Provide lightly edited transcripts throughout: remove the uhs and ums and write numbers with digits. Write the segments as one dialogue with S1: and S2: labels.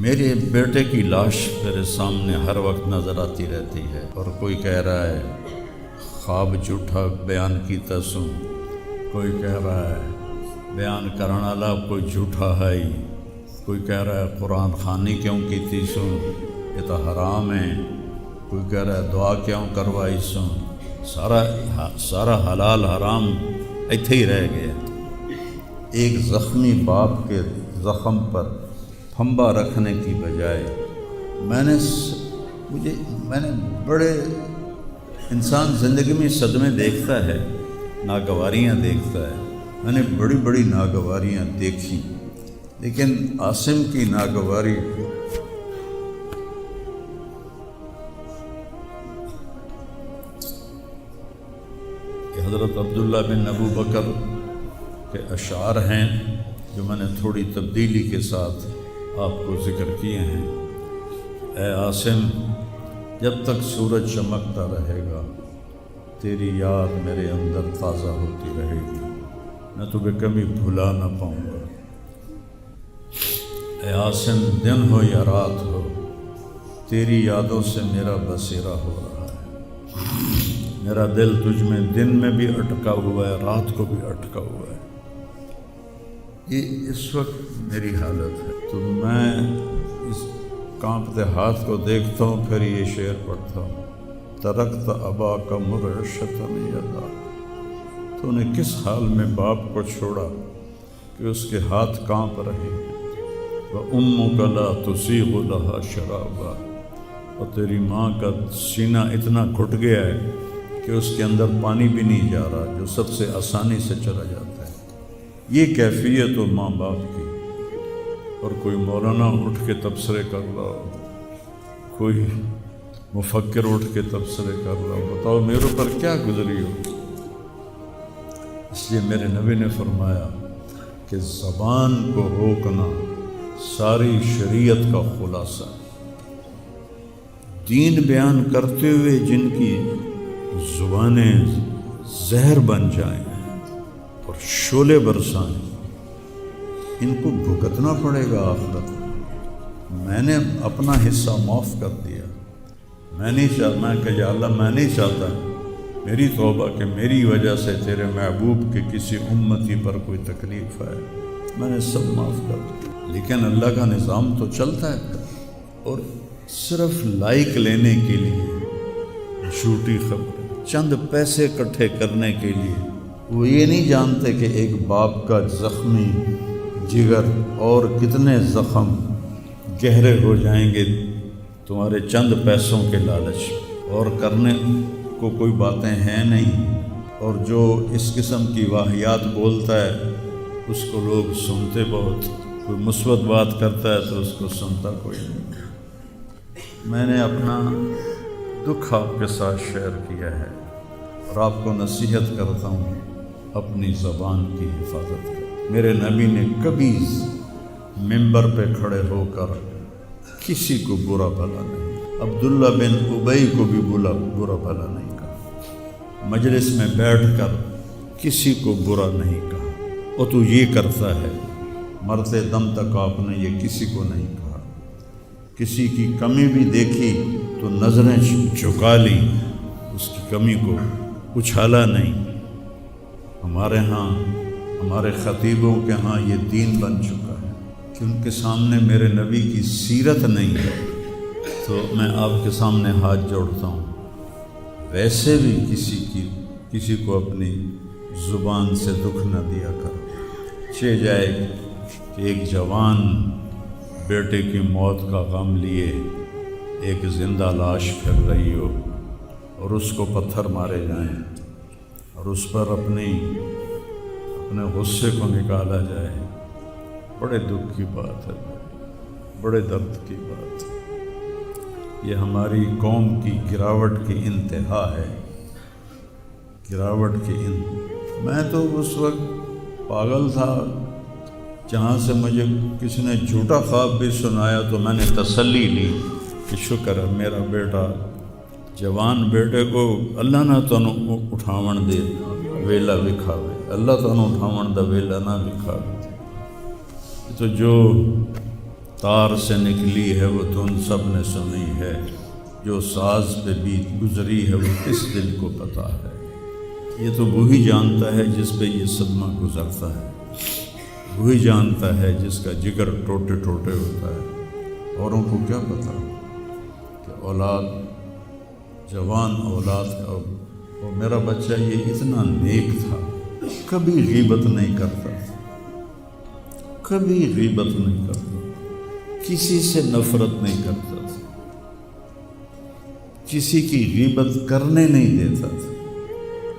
S1: میرے بیٹے کی لاش میرے سامنے ہر وقت نظر آتی رہتی ہے، اور کوئی کہہ رہا ہے خواب جھوٹا بیان کیتا سوں، کوئی کہہ رہا ہے بیان کرنے والا کوئی جھوٹا ہے ہی، کوئی کہہ رہا ہے قرآن خوانی کیوں کیتی سوں، یہ تو حرام ہے، کوئی کہہ رہا ہے دعا کیوں کروائی سوں۔ سارا حلال حرام ایتھے ہی رہ گیا۔ ایک زخمی باپ کے زخم پر پھنبا رکھنے کی بجائے میں نے بڑے انسان زندگی میں صدمے دیکھتا ہے، ناگواریاں دیکھتا ہے، میں نے بڑی بڑی ناگواریاں دیکھی، لیکن عاصم کی ناگواری حضرت عبداللہ بن ابو بکر کے اشعار ہیں جو میں نے تھوڑی تبدیلی کے ساتھ آپ کو ذکر کیے ہیں۔ اے عاصم، جب تک سورج چمکتا رہے گا تیری یاد میرے اندر تازہ ہوتی رہے گی، میں تمہیں کبھی بھلا نہ پاؤں گا۔ اے عاصم، دن ہو یا رات ہو تیری یادوں سے میرا بسیرا ہو رہا ہے، میرا دل تجھ میں دن میں بھی اٹکا ہوا ہے، رات کو بھی اٹکا ہوا ہے۔ یہ اس وقت میری حالت ہے، تو میں اس کانپتے ہاتھ کو دیکھتا ہوں، پھر یہ شعر پڑھتا ہوں۔ ترکت ابا کا مرشتاً یدا، تو نے کس حال میں باپ کو چھوڑا کہ اس کے ہاتھ کانپ رہے ہیں۔ وَأُمُّكَ لَا تُسِيغُ لَهَا شَرَابًا، اور تیری ماں کا سینہ اتنا گھٹ گیا ہے کہ اس کے اندر پانی بھی نہیں جا رہا، جو سب سے آسانی سے چلا جاتا ہے۔ یہ کیفیت ہو ماں باپ کی، اور کوئی مولانا اٹھ کے تبصرے کر رہا ہو، کوئی مفکر اٹھ کے تبصرے کر رہا ہو، بتاؤ میرے اوپر کیا گزری ہو۔ اس لیے میرے نبی نے فرمایا کہ زبان کو روکنا ساری شریعت کا خلاصہ ہے۔ دین بیان کرتے ہوئے جن کی زبانیں زہر بن جائیں اور شعلے برسائیں، ان کو بھگتنا پڑے گا آخرت میں۔ میں نے اپنا حصہ معاف کر دیا، میں نہیں چاہتا کہ یا اللہ میں نہیں چاہتا، میری توبہ کہ میری وجہ سے تیرے محبوب کے کسی امتی پر کوئی تکلیف ہے، میں نے سب معاف کر دیا۔ لیکن اللہ کا نظام تو چلتا ہے، اور صرف لائک لینے کے لیے جھوٹی خبر، چند پیسے اکٹھے کرنے کے لیے، وہ یہ نہیں جانتے کہ ایک باپ کا زخمی جگر اور کتنے زخم گہرے ہو جائیں گے تمہارے چند پیسوں کے لالچ، اور کرنے کو کوئی باتیں ہیں نہیں، اور جو اس قسم کی واہیات بولتا ہے اس کو لوگ سنتے بہت، کوئی مثبت بات کرتا ہے تو اس کو سنتا کوئی نہیں۔ میں نے اپنا دکھ آپ کے ساتھ شیئر کیا ہے، اور آپ کو نصیحت کرتا ہوں اپنی زبان کی حفاظت کریں۔ میرے نبی نے کبھی ممبر پہ کھڑے ہو کر کسی کو برا بھلا نہیں، عبداللہ بن ابی کو بھی برا بھلا نہیں کہا، مجلس میں بیٹھ کر کسی کو برا نہیں کہا، اور تو یہ کرتا ہے، مرتے دم تک آپ نے یہ کسی کو نہیں کہا۔ کسی کی کمی بھی دیکھی تو نظریں جھکا لی، اس کی کمی کو اچھالا نہیں۔ ہمارے ہاں، ہمارے خطیبوں کے ہاں یہ دین بن چکا ہے کہ ان کے سامنے میرے نبی کی سیرت نہیں ہے، تو میں آپ کے سامنے ہاتھ جوڑتا ہوں، ویسے بھی کسی کو اپنی زبان سے دکھ نہ دیا کر۔ چہ جائے کہ ایک جوان بیٹے کی موت کا غم لیے ایک زندہ لاش پھر رہی ہو، اور اس کو پتھر مارے جائیں، اور اس پر اپنے غصے کو نکالا جائے، بڑے دکھ کی بات ہے، بڑے درد کی بات ہے۔ یہ ہماری قوم کی گراوٹ کی انتہا ہے، گراوٹ کی میں تو اس وقت پاگل تھا، جہاں سے مجھے کسی نے جھوٹا خواب بھی سنایا تو میں نے تسلی لی کہ شکر ہے میرا بیٹا، جوان بیٹے کو اللہ نہ تنوں اٹھاون دے ویلا وکھاوے، اللہ تنوں اٹھاون دا ویلا نہ وکھاوے۔ تو جو تار سے نکلی ہے وہ دھن سب نے سنی ہے، جو ساز پہ بیت گزری ہے وہ کس دل کو پتہ ہے۔ یہ تو وہی جانتا ہے جس پہ یہ صدمہ گزرتا ہے، وہی جانتا ہے جس کا جگر ٹوٹے ٹوٹے ہوتا ہے۔ اوروں کو کیا پتہ کہ اولاد، جوان اولاد کا وہ میرا بچہ یہ اتنا نیک تھا، کبھی غیبت نہیں کرتا تھا، کبھی غیبت نہیں کرتا، کسی سے نفرت نہیں کرتا تھا، کسی کی غیبت کرنے نہیں دیتا تھا،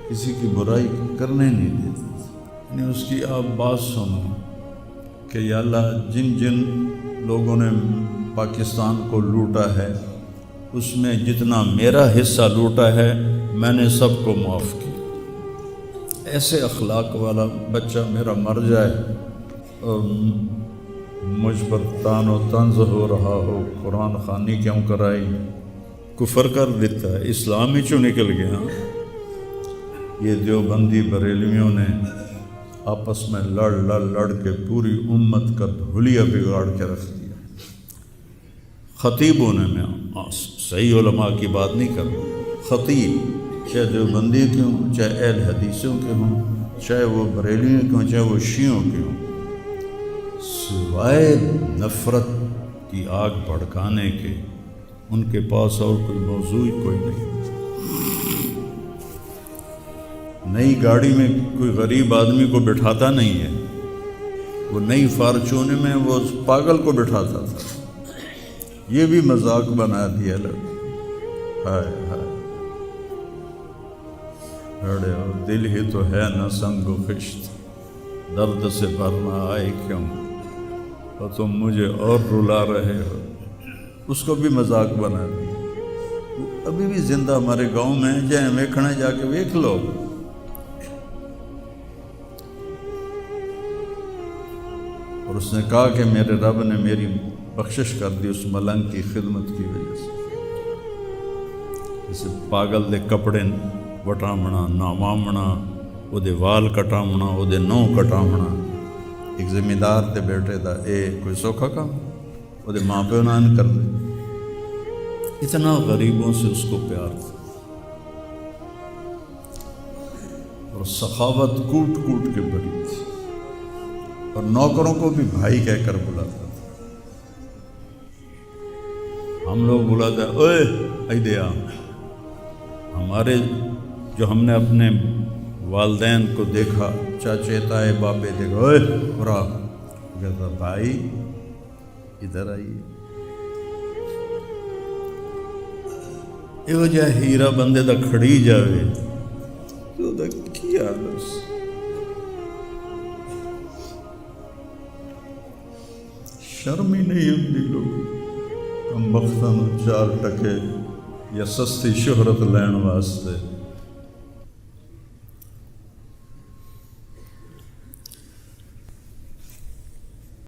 S1: کسی کی برائی کرنے نہیں دیتا تھا۔ یعنی اس کی آپ بات سنو کہ یا اللہ جن جن لوگوں نے پاکستان کو لوٹا ہے اس میں جتنا میرا حصہ لوٹا ہے میں نے سب کو معاف کیا۔ ایسے اخلاق والا بچہ میرا مر جائے اور مجھ پر تان و طنز ہو رہا ہو، قرآن خوانی کیوں کرائی، کفر کر دیتا ہے، اسلام ہی چوں نکل گیا۔ یہ دیوبندی بریلویوں نے آپس میں لڑ کے پوری امت کا دھولیا بگاڑ کے رکھ دیا۔ خطیب ہونے میں صحیح علماء کی بات نہیں کر رہا، خطیب چاہے دیوبندی کے ہوں، چاہے اہل حدیثوں کے ہوں، چاہے وہ بریلویوں کے ہوں، چاہے وہ شیعوں کے ہوں، سوائے نفرت کی آگ بھڑکانے کے ان کے پاس اور کوئی موضوع کوئی نہیں۔ نئی گاڑی میں کوئی غریب آدمی کو بٹھاتا نہیں ہے، وہ نئی فارچون میں وہ اس پاگل کو بٹھاتا تھا۔ یہ بھی مذاق بنا دیا لوگ۔ ہائے ہائے بڑے اور دل ہی تو ہے نہ سنگ و خشت، درد سے بھرنا آئے کیوں، اور تم مجھے اور رلا رہے ہو۔ اس کو بھی مذاق بنا دیا۔ ابھی بھی زندہ ہمارے گاؤں میں جائیں ویکھنا، جا کے ویکھ لو۔ اور اس نے کہا کہ میرے رب نے میری بخشش کر دی اس ملنگ کی خدمت کی وجہ سے۔ اسے پاگل دے کپڑے وٹامنا، ناوامنا، وہ دے وال کٹامنا، وہ دے نو کٹامنا، ایک زمیندار دے بیٹے دا کوئی سوکھا کام، وہ دے ماں پیو نان کر دے۔ اتنا غریبوں سے اس کو پیار تھا، اور سخاوت کوٹ کوٹ کے بھری تھی، اور نوکروں کو بھی بھائی کہہ کر بلاتا تھا۔ ہم لوگ بلاتے ہیں اوئے ایدیا، ہمارے جو ہم نے اپنے والدین کو دیکھا، چاچے تائے باپے دیکھا، اوئے برا کہتا بھائی ادھر آئیے۔ یہ وجہ ہیرا بندے دا کھڑی جاوے تو دا کیا بس شرم ہی نہیں ہوندی لوگ ہم بختاں چار ٹکے یا سستی شہرت لین واسطے